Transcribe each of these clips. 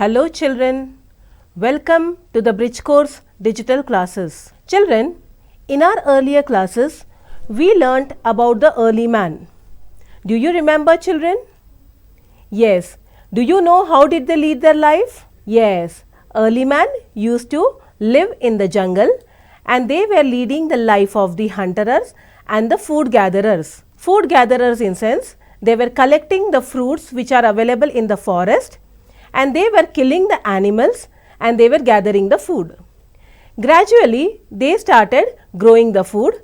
Hello children, welcome to the Bridge Course Digital Classes. Children, in our earlier classes, we learnt about the early man. Do you remember children? Yes. Do you know how did they lead their life? Yes, early man used to live in the jungle and they were leading the life of the hunterers and the food gatherers. Food gatherers in sense, they were collecting the fruits which are available in the forest and they were killing the animals and they were gathering the food. Gradually, they started growing the food,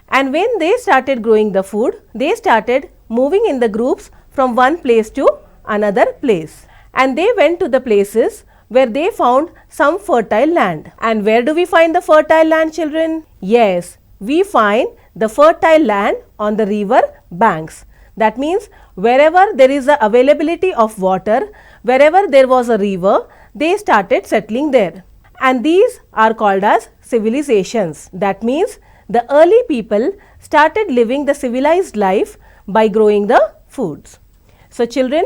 and when they started growing the food, they started moving in the groups from one place to another place. And they went to the places where they found some fertile land. And where do we find the fertile land, children? Yes, we find the fertile land on the river banks. That means wherever there is the availability of water, wherever there was a river, they started settling there. And these are called as civilizations. That means the early people started living the civilized life by growing the foods. So children,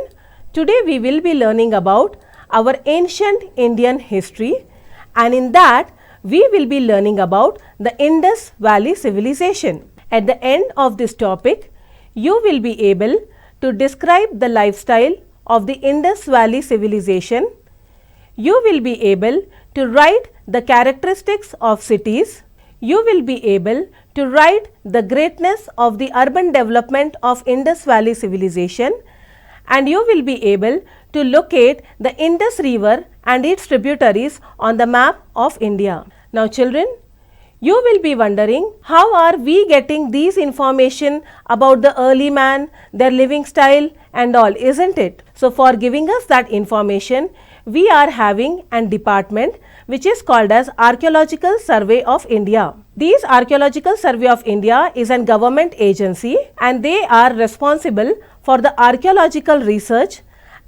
today we will be learning about our ancient Indian history, and in that we will be learning about the Indus Valley civilization. At the end of this topic, you will be able to describe the lifestyle of the Indus Valley civilization. You will be able to write the characteristics of cities. You will be able to write the greatness of the urban development of Indus Valley civilization, and you will be able to locate the Indus River and its tributaries on the map of India. Now children, you will be wondering, how are we getting these information about the early man, their living style and all, isn't it? So for giving us that information, we are having an department which is called as Archaeological Survey of India. These Archaeological Survey of India is a government agency and they are responsible for the archaeological research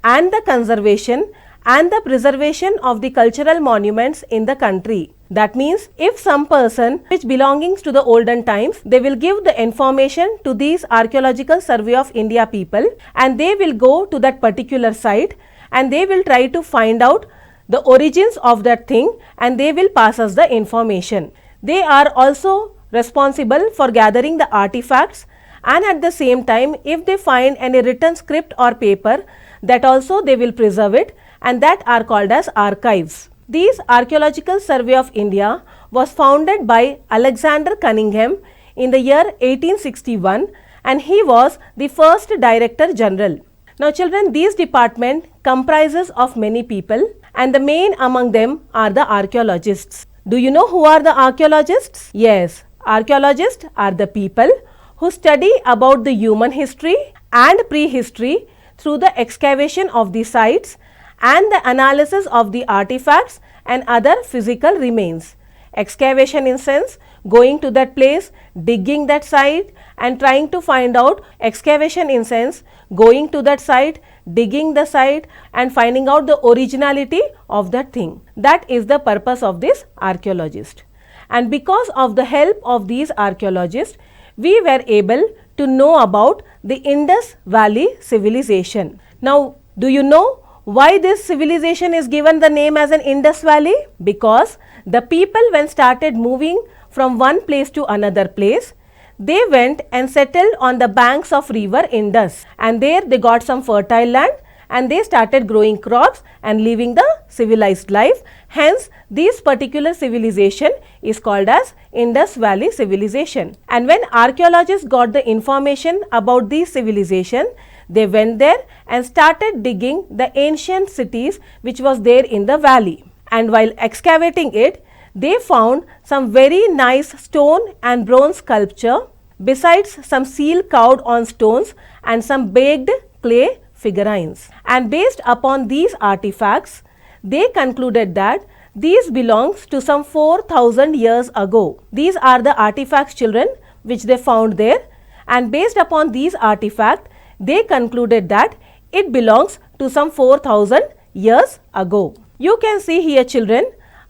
and the conservation and the preservation of the cultural monuments in the country. That means if some person which belongs to the olden times, they will give the information to these Archaeological Survey of India people, and they will go to that particular site and they will try to find out the origins of that thing and they will pass us the information. They are also responsible for gathering the artifacts, and at the same time if they find any written script or paper, that also they will preserve it, and that are called as archives. These Archaeological Survey of India was founded by Alexander Cunningham in the year 1861 and he was the first Director General. Now children, this department comprises of many people and the main among them are the archaeologists. Do you know who are the archaeologists? Yes, archaeologists are the people who study about the human history and prehistory through the excavation of the sites and the analysis of the artifacts and other physical remains. Excavation in sense, going to that place, digging that site and trying to find out. Excavation in sense, going to that site, digging the site and finding out the originality of that thing. That is the purpose of this archaeologist. And because of the help of these archaeologists, we were able to know about the Indus Valley civilization. Now, do you know why this civilization is given the name as an Indus Valley? Because the people when started moving from one place to another place, they went and settled on the banks of river Indus, and there they got some fertile land and they started growing crops and living the civilized life. Hence, this particular civilization is called as Indus Valley civilization. And when archaeologists got the information about this civilization, they went there and started digging the ancient cities which was there in the valley. And while excavating it, they found some very nice stone and bronze sculpture, besides some seal carved on stones and some baked clay figurines. And based upon these artifacts, they concluded that these belongs to some 4,000 years ago. These are the artifacts, children, which they found there, and based upon these artifacts, they concluded that it belongs to some 4,000 years ago. You can see here, children,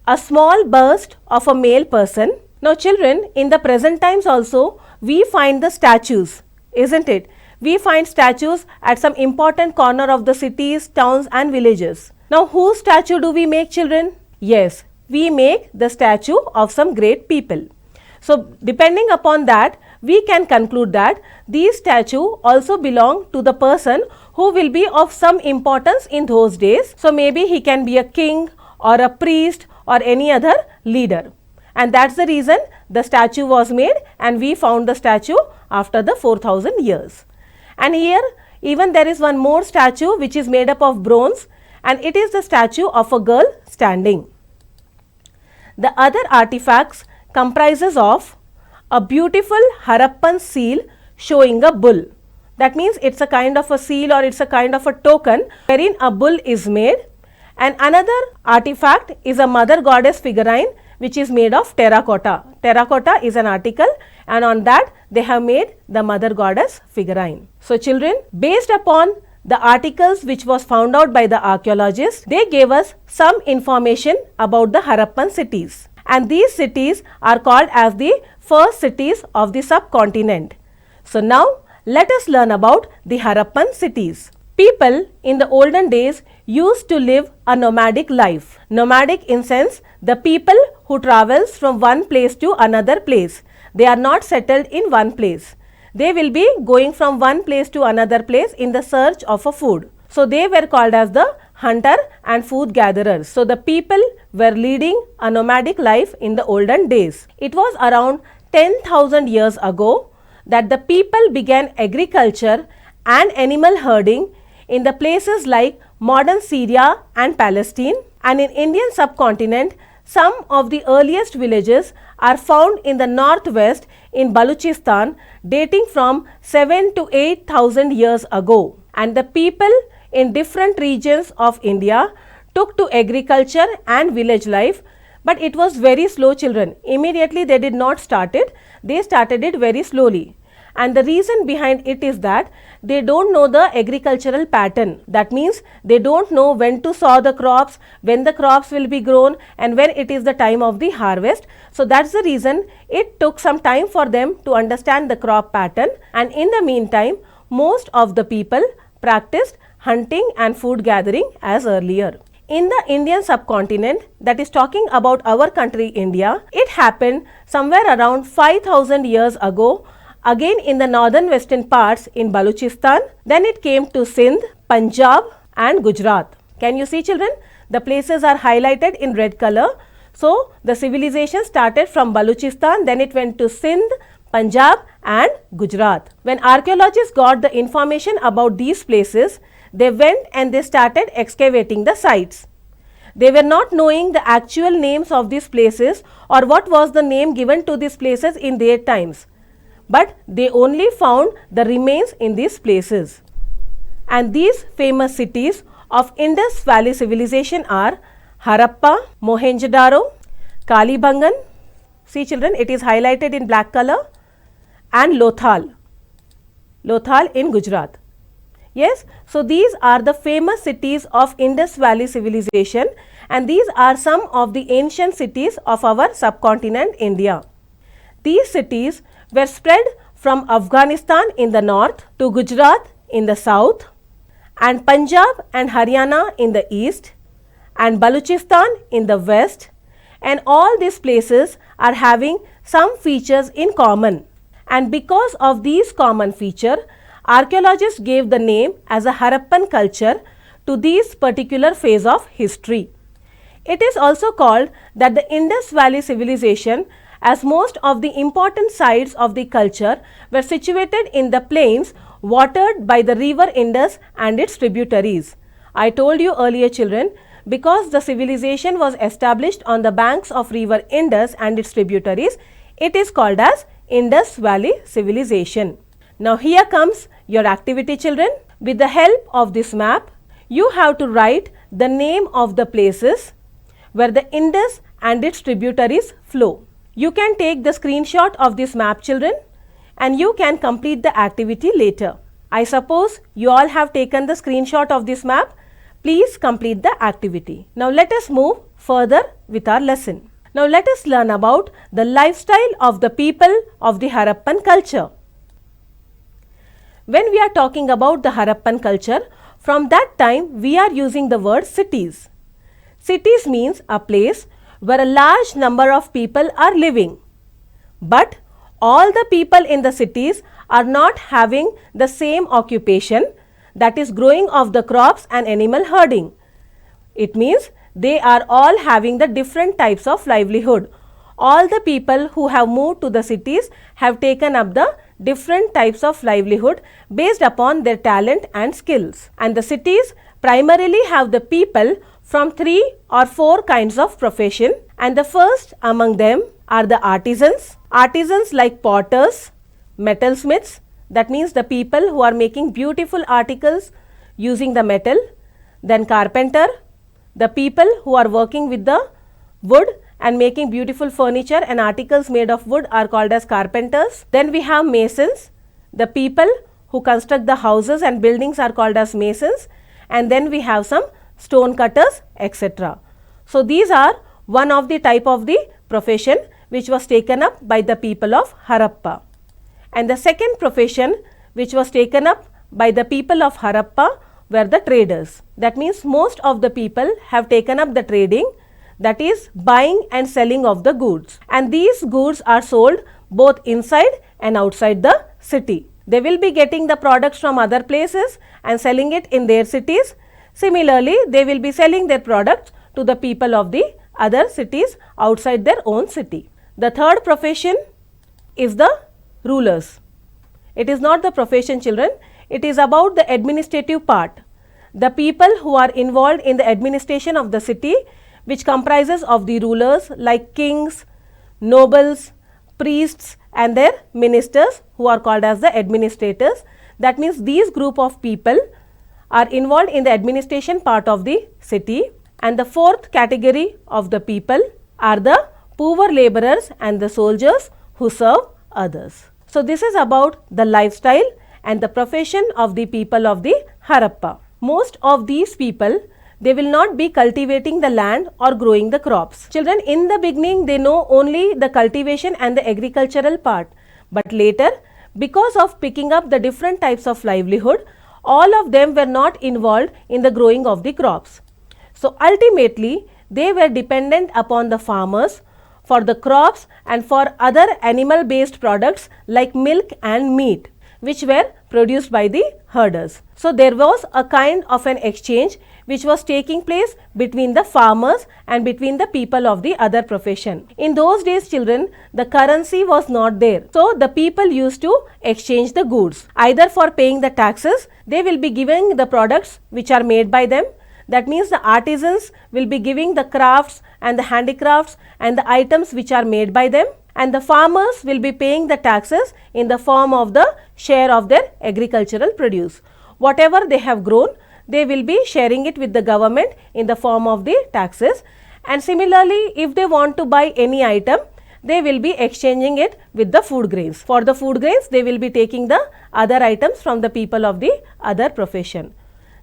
a small bust of a male person. Now children, in the present times also, we find the statues, isn't it, we find statues at some important corner of the cities, towns and villages. Now whose statue do we make, children? Yes, we make the statue of some great people. So depending upon that, we can conclude that these statues also belong to the person who will be of some importance in those days. So maybe he can be a king or a priest or any other leader. And that's the reason the statue was made, and we found the statue after the 4000 years. And here even there is one more statue which is made up of bronze, and it is the statue of a girl standing. The other artifacts comprises of a beautiful Harappan seal showing a bull. That means it's a kind of a seal or it's a kind of a token wherein a bull is made. And another artifact is a mother goddess figurine which is made of terracotta. Terracotta is an article, and on that they have made the mother goddess figurine. So children, based upon the articles which was found out by the archaeologists, they gave us some information about the Harappan cities. And these cities are called as the first cities of the subcontinent. So now let us learn about the Harappan cities. People in the olden days used to live a nomadic life. Nomadic in sense, the people who travels from one place to another place. They are not settled in one place. They will be going from one place to another place in the search of a food. So they were called as the hunter and food gatherers. So the people were leading a nomadic life in the olden days. It was around 10,000 years ago that the people began agriculture and animal herding in the places like modern Syria and Palestine, and in Indian subcontinent some of the earliest villages are found in the northwest in Balochistan dating from 7 to 8,000 years ago. And the people in different regions of India took to agriculture and village life, but it was very slow, children. Immediately they did not start it, they started it very slowly. And the reason behind it is that they don't know the agricultural pattern. That means they don't know when to sow the crops, when the crops will be grown, and when it is the time of the harvest. So that's the reason it took some time for them to understand the crop pattern. And in the meantime, most of the people practiced hunting and food gathering as earlier. In the Indian subcontinent, that is talking about our country India, it happened somewhere around 5,000 years ago, again in the northern western parts in Balochistan. Then it came to Sindh, Punjab and Gujarat. Can you see, children? The places are highlighted in red color. So the civilization started from Balochistan, then it went to Sindh, Punjab and Gujarat. When archaeologists got the information about these places, they went and they started excavating the sites. They were not knowing the actual names of these places or what was the name given to these places in their times, but they only found the remains in these places. And these famous cities of Indus Valley civilization are Harappa, Mohenjo-daro, Kalibangan, see children, it is highlighted in black color, and Lothal in Gujarat. Yes, so these are the famous cities of Indus Valley civilization, and these are some of the ancient cities of our subcontinent India. These cities were spread from Afghanistan in the north to Gujarat in the south, and Punjab and Haryana in the east, and Balochistan in the west, and all these places are having some features in common. And because of these common features, archaeologists gave the name as a Harappan culture to this particular phase of history. It is also called that the Indus Valley civilization, as most of the important sites of the culture were situated in the plains watered by the river Indus and its tributaries. I told you earlier, children, because the civilization was established on the banks of river Indus and its tributaries, it is called as Indus Valley civilization. Now here comes your activity, children. With the help of this map, you have to write the name of the places where the Indus and its tributaries flow. You can take the screenshot of this map, children, and you can complete the activity later. I suppose you all have taken the screenshot of this map. Please complete the activity. Now let us move further with our lesson. Now let us learn about the lifestyle of the people of the Harappan culture. When we are talking about the Harappan culture, from that time we are using the word cities. Cities means a place where a large number of people are living. But all the people in the cities are not having the same occupation, that is growing of the crops and animal herding. It means they are all having the different types of livelihood. All the people who have moved to the cities have taken up the different types of livelihood based upon their talent and skills. And the cities primarily have the people from 3 or 4 kinds of profession, and the first among them are the artisans. Artisans like potters, metalsmiths, that means the people who are making beautiful articles using the metal. Then carpenter, the people who are working with the wood and making beautiful furniture and articles made of wood are called as carpenters. Then we have masons, the people who construct the houses and buildings are called as masons, and then we have some stone cutters, etc. So these are one of the type of the profession which was taken up by the people of Harappa. And the second profession which was taken up by the people of Harappa were the traders. That means most of the people have taken up the trading, that is buying and selling of the goods, and these goods are sold both inside and outside the city. They will be getting the products from other places and selling it in their cities. Similarly, they will be selling their products to the people of the other cities outside their own city. The third profession is the rulers. It is not the profession, children, it is about the administrative part. The people who are involved in the administration of the city, which comprises of the rulers like kings, nobles, priests and their ministers who are called as the administrators. That means these group of people are involved in the administration part of the city. And the fourth category of the people are the poor laborers and the soldiers who serve others. So this is about the lifestyle and the profession of the people of the Harappa. Most of these people, they will not be cultivating the land or growing the crops. Children, in the beginning they know only the cultivation and the agricultural part, but later because of picking up the different types of livelihood, all of them were not involved in the growing of the crops. So ultimately they were dependent upon the farmers for the crops and for other animal based products like milk and meat, which were produced by the herders. So there was a kind of an exchange which was taking place between the farmers and between the people of the other profession. In those days, children, the currency was not there. So the people used to exchange the goods. Either for paying the taxes, they will be giving the products which are made by them. That means the artisans will be giving the crafts and the handicrafts and the items which are made by them, and the farmers will be paying the taxes in the form of the share of their agricultural produce. Whatever they have grown, they will be sharing it with the government in the form of the taxes. And similarly, if they want to buy any item, they will be exchanging it with the food grains. For the food grains, they will be taking the other items from the people of the other profession.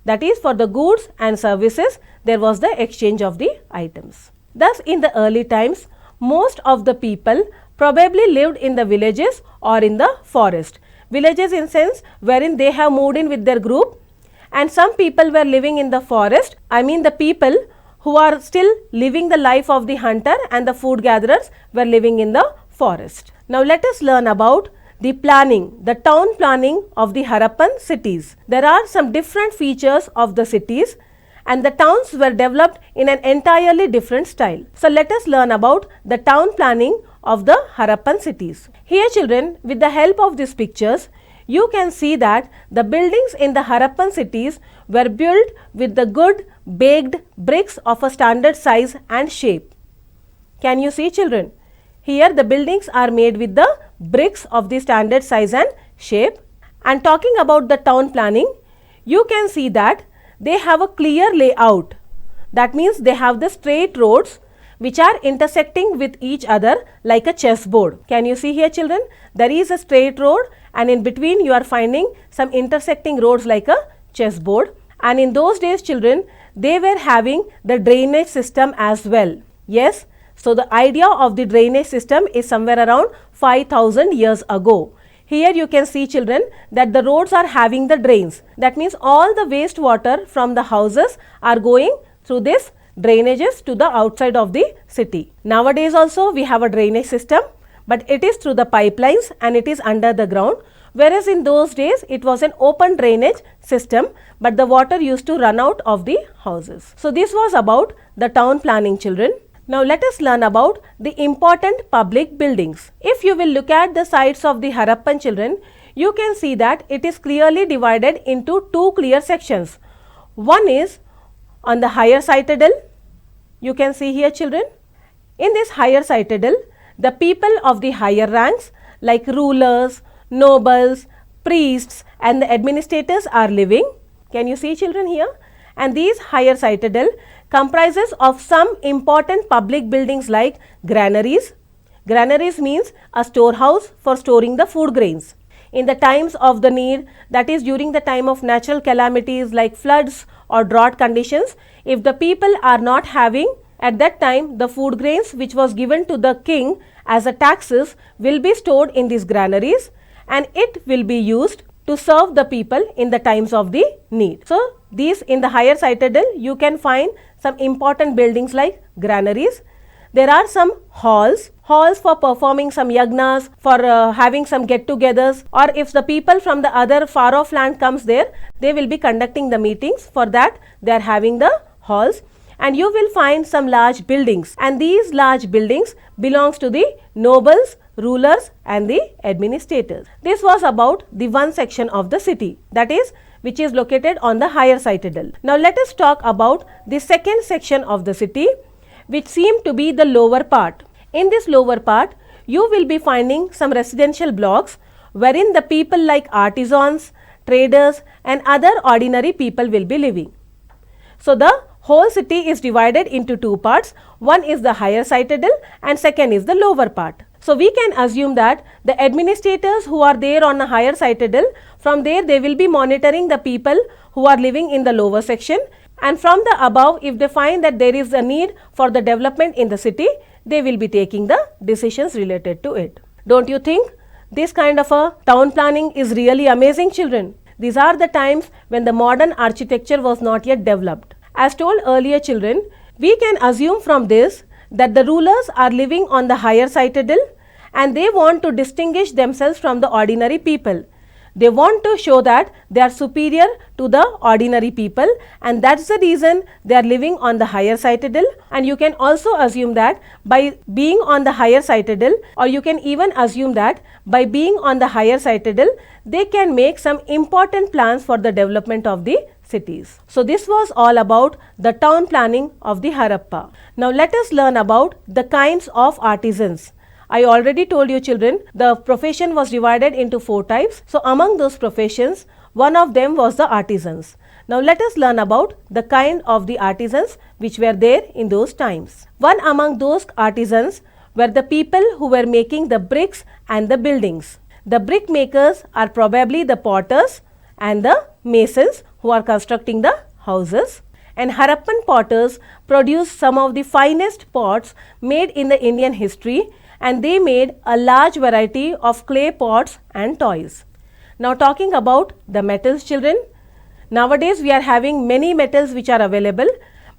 That is, for the goods and services, there was the exchange of the items. Thus, in the early times, most of the people probably lived in the villages or in the forest. Villages in sense wherein they have moved in with their group, and some people were living in the forest. I mean the people who are still living the life of the hunter and the food gatherers were living in the forest. Now let us learn about the planning, the town planning of the Harappan cities. There are some different features of the cities, and the towns were developed in an entirely different style. So let us learn about the town planning of the Harappan cities. Here children, with the help of these pictures, you can see that the buildings in the Harappan cities were built with the good baked bricks of a standard size and shape. Can you see children? Here the buildings are made with the bricks of the standard size and shape. And talking about the town planning, you can see that they have a clear layout. That means they have the straight roads which are intersecting with each other like a chessboard. Can you see here children? There is a straight road, and in between you are finding some intersecting roads like a chessboard. And in those days children, they were having the drainage system as well. Yes, so the idea of the drainage system is somewhere around 5000 years ago. Here you can see, children, that the roads are having the drains. That means all the waste water from the houses are going through this drainages to the outside of the city. Nowadays also we have a drainage system, but it is through the pipelines and it is under the ground, whereas in those days it was an open drainage system, but the water used to run out of the houses. So this was about the town planning, children. Now let us learn about the important public buildings. If you will look at the sites of the Harappan, children, you can see that it is clearly divided into two clear sections. One is on the higher citadel. You can see here, children. In this higher citadel, the people of the higher ranks like rulers, nobles, priests and the administrators are living. Can you see, children, here? And these higher citadel comprises of some important public buildings like granaries. Granaries means a storehouse for storing the food grains. In the times of the need, that is during the time of natural calamities like floods or drought conditions, if the people are not having at that time the food grains which was given to the king as a taxes will be stored in these granaries and it will be used to serve the people in the times of the need. So these in the higher citadel you can find some important buildings like granaries. There are some halls for performing some yagnas, for having some get-togethers, or if the people from the other far off land comes there, they will be conducting the meetings. For that they are having the halls, and you will find some large buildings, and these large buildings belongs to the nobles, rulers and the administrators. This was about the one section of the city, that is which is located on the higher citadel. Now let us talk about the second section of the city, which seem to be the lower part. In this lower part, you will be finding some residential blocks wherein the people like artisans, traders and other ordinary people will be living. So the whole city is divided into two parts. One is the higher citadel and second is the lower part. So we can assume that the administrators who are there on the higher citadel, from there they will be monitoring the people who are living in the lower section, and from the above, if they find that there is a need for the development in the city, they will be taking the decisions related to it. Don't you think this kind of a town planning is really amazing, children? These are the times when the modern architecture was not yet developed. As told earlier, children, we can assume from this that the rulers are living on the higher citadel and they want to distinguish themselves from the ordinary people. They want to show that they are superior to the ordinary people, and that's the reason they are living on the higher citadel. And you can also assume that by being on the higher citadel, or you can even assume that by being on the higher citadel, they can make some important plans for the development of the cities. So this was all about the town planning of the Harappa. Now let us learn about the kinds of artisans. I already told you, children, the profession was divided into four types. So among those professions, one of them was the artisans. Now let us learn about the kind of the artisans which were there in those times. One among those artisans were the people who were making the bricks and the buildings. The brick makers are probably the potters and the masons who are constructing the houses. And Harappan potters produced some of the finest pots made in the Indian history, and they made a large variety of clay pots and toys. Now talking about the metals, children, nowadays we are having many metals which are available,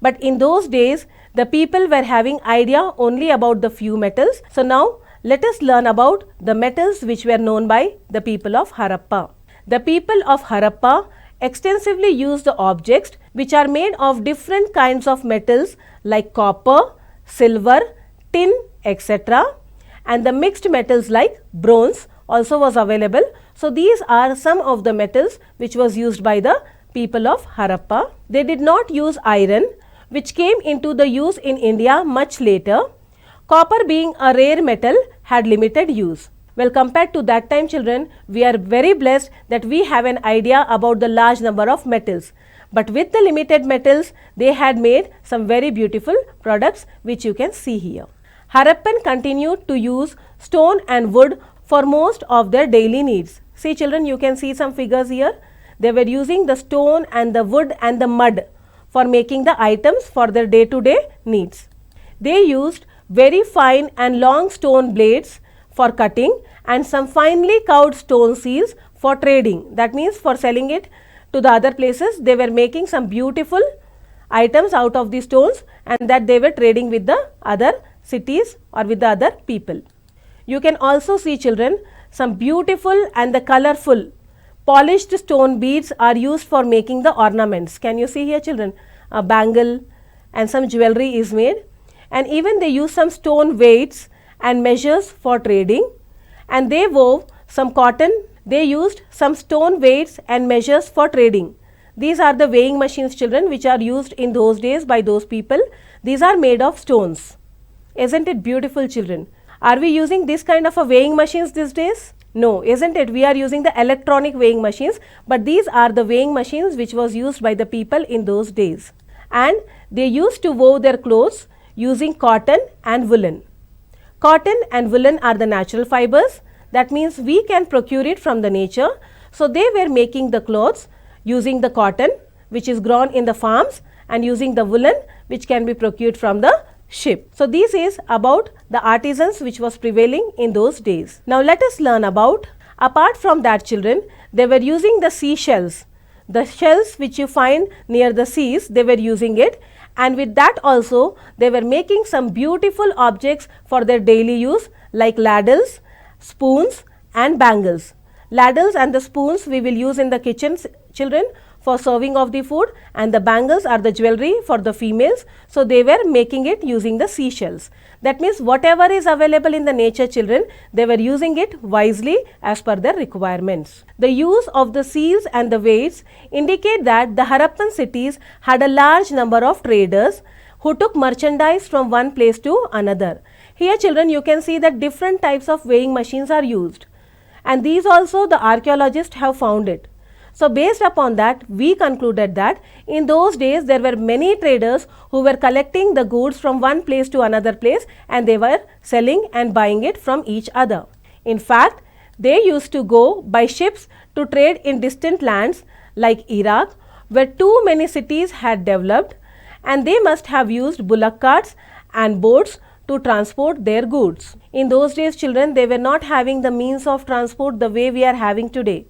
but in those days the people were having idea only about the few metals. So now let us learn about the metals which were known by the people of Harappa. The people of Harappa extensively used the objects which are made of different kinds of metals like copper, silver, tin, etc. And the mixed metals like bronze also was available. So these are some of the metals which was used by the people of Harappa. They did not use iron, which came into the use in India much later. Copper, being a rare metal, had limited use. Well, compared to that time, children, we are very blessed that we have an idea about the large number of metals. But with the limited metals, they had made some very beautiful products which you can see here. Harappan continued to use stone and wood for most of their daily needs. See, children, you can see some figures here. They were using the stone and the wood and the mud for making the items for their day-to-day needs. They used very fine and long stone blades for cutting, and some finely carved stone seals for trading. That means for selling it to the other places. They were making some beautiful items out of the stones, and that they were trading with the other cities or with the other people. You can also see, children, some beautiful and the colorful polished stone beads are used for making the ornaments. Can you see here, children? A bangle and some jewelry is made, and even they use some stone weights and measures for trading, and they wove some cotton. They used some stone weights and measures for trading. These are the weighing machines, children, which are used in those days by those people. These are made of stones. Isn't it beautiful, children? Are we using this kind of a weighing machines these days? No, isn't it? We are using the electronic weighing machines, but these are the weighing machines which was used by the people in those days. And they used to weave their clothes using cotton and woolen. Cotton and woolen are the natural fibers. That means we can procure it from the nature. So they were making the clothes using the cotton, which is grown in the farms, and using the woolen, which can be procured from the ship. So this is about the artisans which was prevailing in those days. Now let us learn about, apart from that, children, they were using the seashells. The shells which you find near the seas, they were using it, and with that also they were making some beautiful objects for their daily use, like ladles, spoons and bangles. Ladles and the spoons we will use in the kitchen, children, for serving of the food, and the bangles are the jewelry for the females. So they were making it using the seashells. That means whatever is available in the nature, children, they were using it wisely as per their requirements. The use of the seals and the weights indicate that the Harappan cities had a large number of traders who took merchandise from one place to another. Here, children, you can see that different types of weighing machines are used, and these also the archaeologists have found it. So based upon that, we concluded that in those days there were many traders who were collecting the goods from one place to another place, and they were selling and buying it from each other. In fact, they used to go by ships to trade in distant lands like Iraq, where too many cities had developed, and they must have used bullock carts and boats to transport their goods. In those days, children, they were not having the means of transport the way we are having today.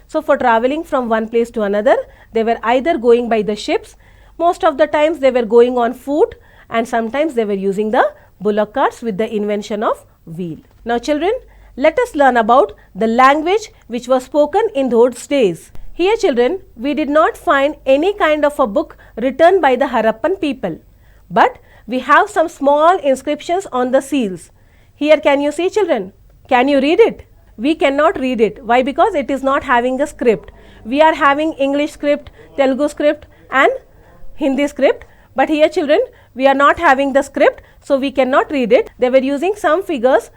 So for traveling from one place to another, they were either going by the ships, most of the times they were going on foot, and sometimes they were using the bullock carts with the invention of wheel. Now children, let us learn about the language which was spoken in those days. Here, children, we did not find any kind of a book written by the Harappan people, but we have some small inscriptions on the seals. Here, can you see, children? Can you read it? We cannot read it. Why? Because it is not having a script. We are having English script, Telugu script and Hindi script, but here, children, we are not having the script, so we cannot read it. They were using some figures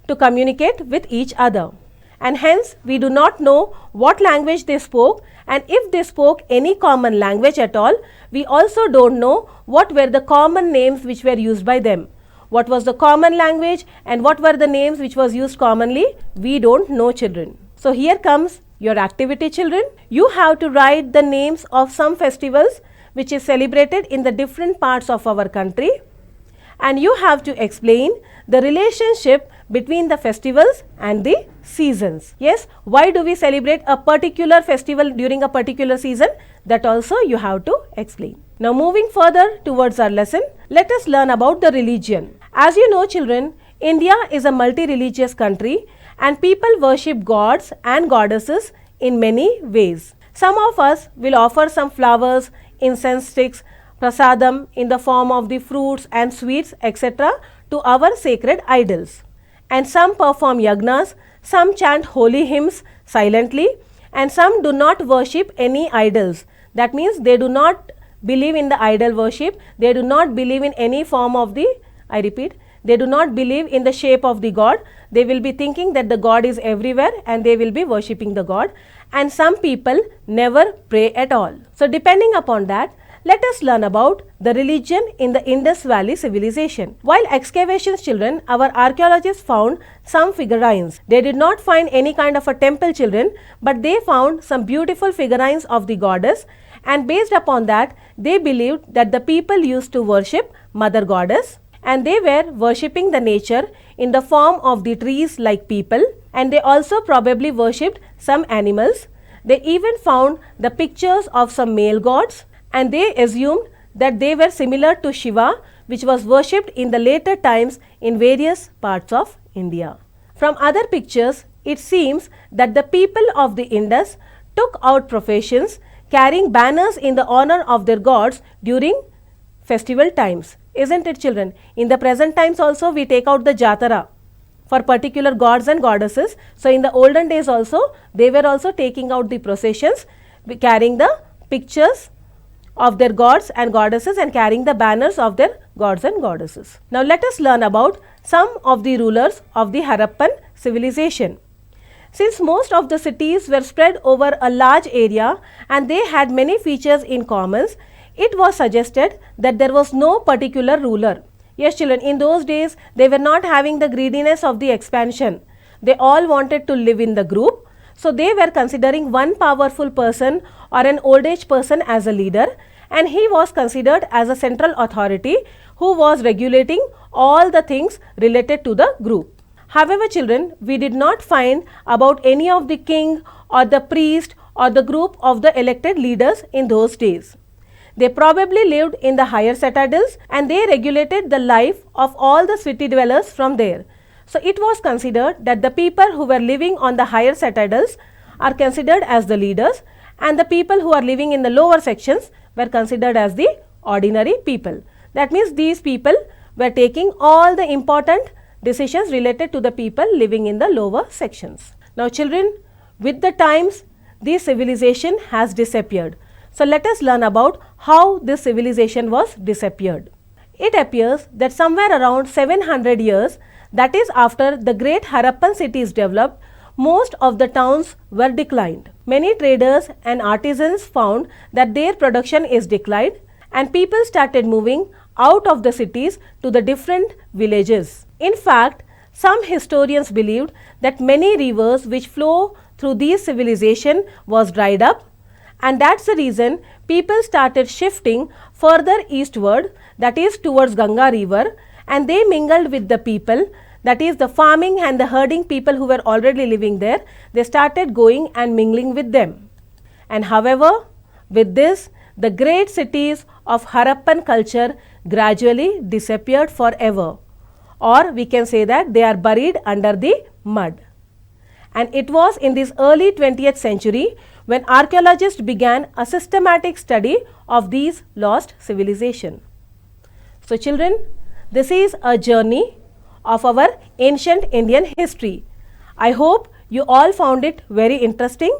to communicate with each other, and hence we do not know what language they spoke, and if they spoke any common language at all, we also don't know what were the common names which were used by them. What was the common language and what were the names which was used commonly? We don't know, children. So here comes your activity, children. You have to write the names of some festivals which is celebrated in the different parts of our country, and you have to explain the relationship between the festivals and the seasons. Yes, why do we celebrate a particular festival during a particular season? That also you have to explain. Now moving further towards our lesson, let us learn about the religion. As you know, children, India is a multi-religious country, and people worship gods and goddesses in many ways. Some of us will offer some flowers, incense sticks, prasadam in the form of the fruits and sweets, etc. to our sacred idols. And some perform yagnas, some chant holy hymns silently, and some do not worship any idols. That means they do not believe in the idol worship, they do not believe in any form of the, I repeat, they do not believe in the shape of the god. They will be thinking that the god is everywhere and they will be worshipping the god. And some people never pray at all. So depending upon that, let us learn about the religion in the Indus Valley civilization. While excavations, children, our archaeologists found some figurines. They did not find any kind of a temple, children, but they found some beautiful figurines of the goddess, and based upon that, they believed that the people used to worship Mother Goddess. and they were worshipping the nature in the form of the trees like people, and they also probably worshipped some animals. They even found the pictures of some male gods, and they assumed that they were similar to Shiva, which was worshipped in the later times in various parts of India. From other pictures, it seems that the people of the Indus took out processions carrying banners in the honor of their gods during festival times. Isn't it, children? In the present times also we take out the Jatara for particular gods and goddesses. So in the olden days also they were also taking out the processions carrying the pictures of their gods and goddesses and carrying the banners of their gods and goddesses. Now let us learn about some of the rulers of the Harappan civilization. Since most of the cities were spread over a large area and they had many features in common, it was suggested that there was no particular ruler. Yes, children, in those days they were not having the greediness of the expansion. They all wanted to live in the group. So they were considering one powerful person or an old age person as a leader, and he was considered as a central authority who was regulating all the things related to the group. However, children, we did not find about any of the king or the priest or the group of the elected leaders in those days. They probably lived in the higher citadels and they regulated the life of all the city dwellers from there. So it was considered that the people who were living on the higher citadels are considered as the leaders, and the people who are living in the lower sections were considered as the ordinary people. That means these people were taking all the important decisions related to the people living in the lower sections. Now children, with the times this civilization has disappeared. So let us learn about how this civilization was disappeared. It appears that somewhere around 700 years, that is after the great Harappan cities developed, most of the towns were declined. Many traders and artisans found that their production is declined and people started moving out of the cities to the different villages. In fact, some historians believed that many rivers which flow through these civilizations was dried up, and that's the reason people started shifting further eastward, that is towards Ganga river, and they mingled with the people, that is the farming and the herding people who were already living there. They started going and mingling with them. And however, with this, the great cities of Harappan culture gradually disappeared forever, or we can say that they are buried under the mud. And it was in this early 20th century when archaeologists began a systematic study of these lost civilizations. So children, this is a journey of our ancient Indian history. I hope you all found it very interesting.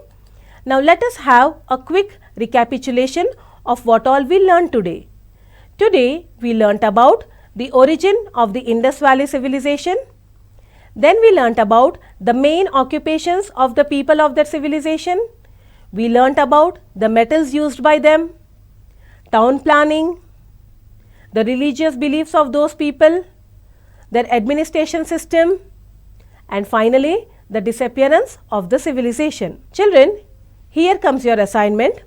Now let us have a quick recapitulation of what all we learned today. Today we learnt about the origin of the Indus Valley civilization. Then we learnt about the main occupations of the people of that civilization. We learnt about the metals used by them, town planning, the religious beliefs of those people, their administration system, and finally the disappearance of the civilization. Children, here comes your assignment.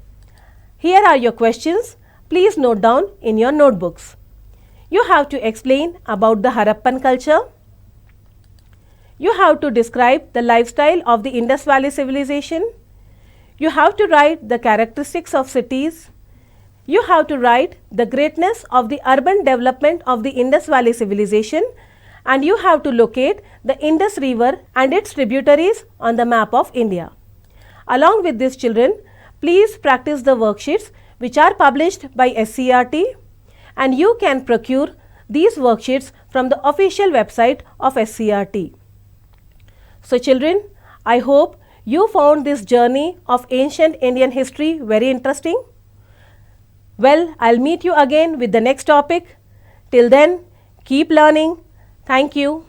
Here are your questions. Please note down in your notebooks. You have to explain about the Harappan culture. You have to describe the lifestyle of the Indus Valley civilization. You have to write the characteristics of cities. You have to write the greatness of the urban development of the Indus Valley civilization, and you have to locate the Indus River and its tributaries on the map of India. Along with this, children, please practice the worksheets which are published by SCERT, and you can procure these worksheets from the official website of SCERT. So children, I hope you found this journey of ancient Indian history very interesting. Well, I'll meet you again with the next topic. Till then, keep learning. Thank you.